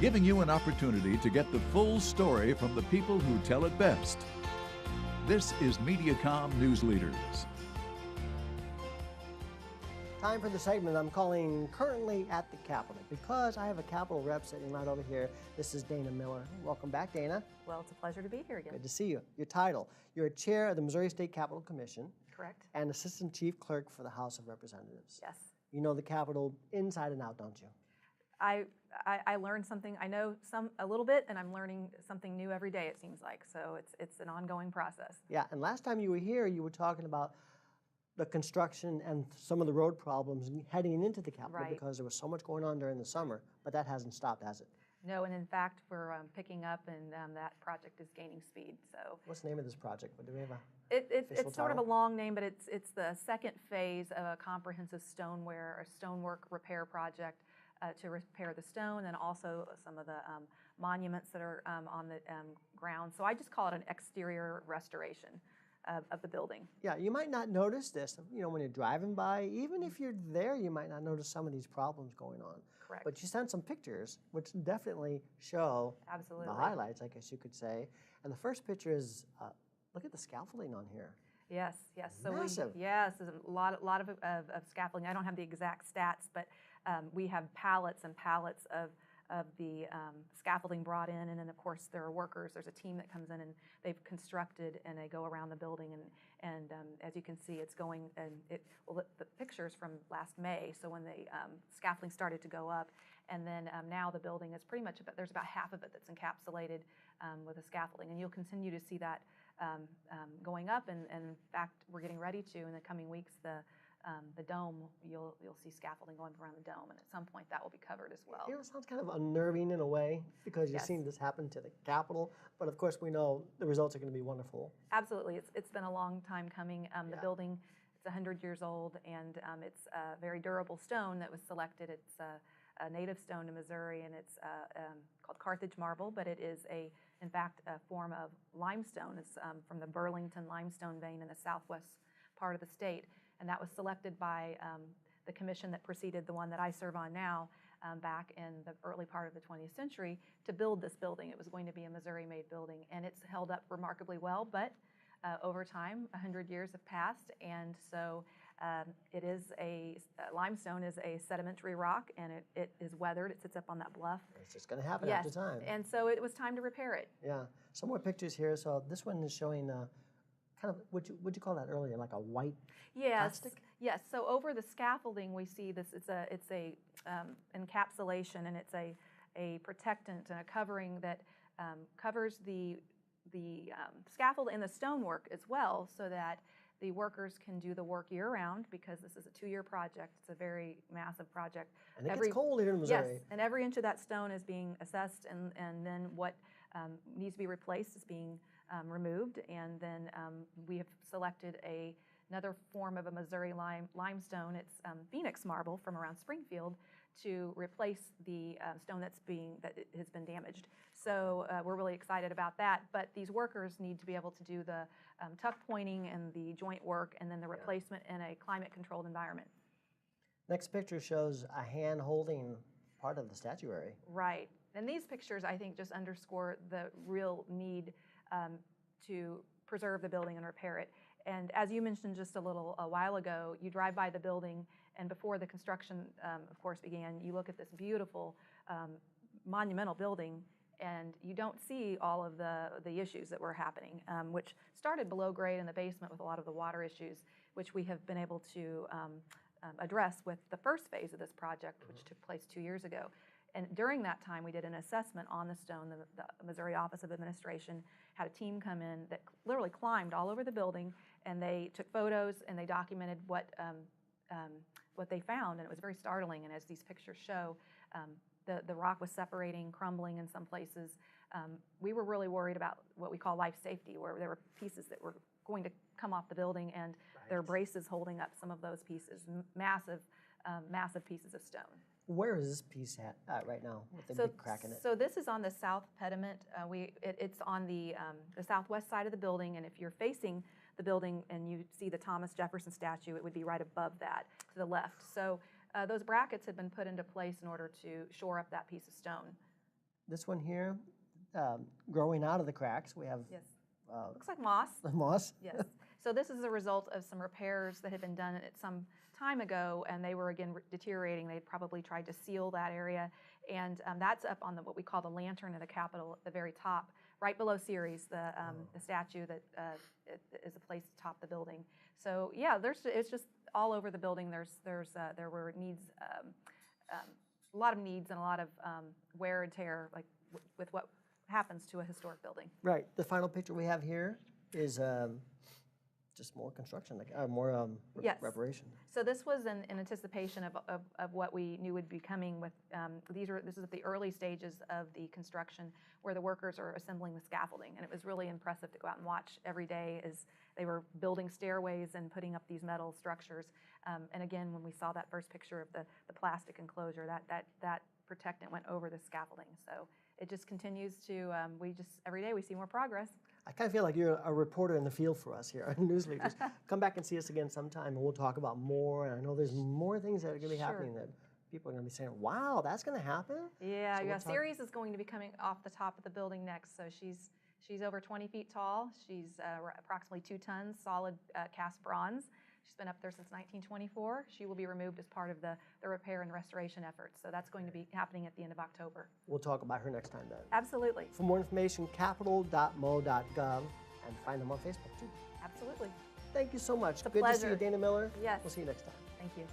giving you an opportunity to get the full story from the people who tell it best. This is Mediacom Newsleaders. Time for the segment I'm calling Currently at the Capitol, because I have a Capitol rep sitting right over here. This is Dana Miller. Welcome back, Dana. Well, it's a pleasure to be here again. Good to see you. Your title, you're chair of the Missouri State Capitol Commission. Correct. And assistant chief clerk for the House of Representatives. Yes. You know the Capitol inside and out, don't you? I learned something. I know a little bit, and I'm learning something new every day, it seems like. So it's an ongoing process. Yeah, and last time you were here, you were talking about the construction and some of the road problems heading into the Capitol, right, because there was so much going on during the summer, but that hasn't stopped, has it? No, and in fact, we're picking up, and that project is gaining speed. So, what's the name of this project? Do we have a it's sort of a long name, but it's the second phase of a comprehensive stonework repair project to repair the stone, and also some of the monuments that are on the ground. So I just call it an exterior restoration of the building. Yeah, you might not notice this, when you're driving by. Even if you're there, you might not notice some of these problems going on. Correct. But you sent some pictures, which definitely show absolutely the highlights, I guess you could say. And the first picture is, look at the scaffolding on here. Yes, yes. So massive. Yes, there's a lot of scaffolding. I don't have the exact stats, but we have pallets and pallets of the scaffolding brought in, and then of course there are workers. There's a team that comes in and they've constructed, and they go around the building, and as you can see, it's going, and the pictures from last May. So when the scaffolding started to go up, and then now the building is pretty much there's about half of it that's encapsulated with the scaffolding, and you'll continue to see that going up, and in fact we're getting ready to in the coming weeks. The dome, you'll see scaffolding going around the dome, and at some point that will be covered as well. It sounds kind of unnerving in a way, because you've seen this happen to the Capitol, but of course we know the results are going to be wonderful. Absolutely. It's been a long time coming. The building, it's 100 years old, and it's a very durable stone that was selected. It's a native stone to Missouri, and it's called Carthage marble, but it is in fact a form of limestone. It's from the Burlington limestone vein in the southwest part of the state. And that was selected by the commission that preceded the one that I serve on now, back in the early part of the 20th century, to build this building. It was going to be a Missouri-made building, and it's held up remarkably well, but over time, 100 years have passed, and so limestone is a sedimentary rock, and it is weathered. It sits up on that bluff. It's just going to happen after time. And so it was time to repair it. Yeah. Some more pictures here. So this one is showing kind of, what'd you call that earlier, like a white plastic? Yes. So over the scaffolding, we see this. It's a encapsulation, and it's a protectant and a covering that covers the scaffold and the stonework as well, so that the workers can do the work year-round, because this is a 2-year project. It's a very massive project. And it gets cold here in Missouri. Yes, and every inch of that stone is being assessed, and then what needs to be replaced is being removed, and then we have selected another form of a Missouri limestone. It's Phoenix marble from around Springfield, to replace the stone that has been damaged. So we're really excited about that. But these workers need to be able to do the tuck pointing and the joint work, and then the replacement in a climate-controlled environment. Next picture shows a hand holding part of the statuary. Right. And these pictures, I think, just underscore the real need to preserve the building and repair it. And as you mentioned just a while ago, you drive by the building, and before the construction, of course, began, you look at this beautiful monumental building, and you don't see all of the issues that were happening, which started below grade in the basement with a lot of the water issues, which we have been able to address with the first phase of this project, which took place 2 years ago. And during that time, we did an assessment on the stone. The Missouri Office of Administration had a team come in that literally climbed all over the building, and they took photos, and they documented what they found, and it was very startling. And as these pictures show, the rock was separating, crumbling in some places. We were really worried about what we call life safety, where there were pieces that were going to come off the building, and there are braces holding up some of those pieces, massive pieces of stone. Where is this piece at right now with the big crack in it? So this is on the south pediment. It's on the southwest side of the building, and if you're facing the building and you see the Thomas Jefferson statue, it would be right above that to the left. So those brackets had been put into place in order to shore up that piece of stone. This one here, growing out of the cracks, we have Yes. Looks like moss. moss. Yes. So this is a result of some repairs that had been done at some time ago, and they were again deteriorating. They'd probably tried to seal that area, and that's up on what we call the lantern of the Capitol at the very top, right below Ceres, the statue that is a place to top the building. So yeah, it's just all over the building. There were needs, a lot of needs, and a lot of wear and tear, like with what happens to a historic building. Right. The final picture we have here is just more construction, like more Yes. reparation. So this was in anticipation of what we knew would be coming with, this is at the early stages of the construction where the workers are assembling the scaffolding. And it was really impressive to go out and watch every day as they were building stairways and putting up these metal structures. And again, when we saw that first picture of the plastic enclosure, that protectant went over the scaffolding. So it just continues to, every day we see more progress. I kind of feel like you're a reporter in the field for us here on Newsleaders. Come back and see us again sometime, and we'll talk about more. And I know there's more things that are going to be happening that people are going to be saying, wow, that's going to happen? Yeah, So yeah. we'll Ceres is going to be coming off the top of the building next. So she's over 20 feet tall. She's approximately 2 tons, solid cast bronze. She's been up there since 1924. She will be removed as part of the repair and restoration efforts. So that's going to be happening at the end of October. We'll talk about her next time then. Absolutely. For more information, capitol.mo.gov, and find them on Facebook too. Absolutely. Thank you so much. It's a Good to see pleasure. you, Dana Miller. Yes. We'll see you next time. Thank you.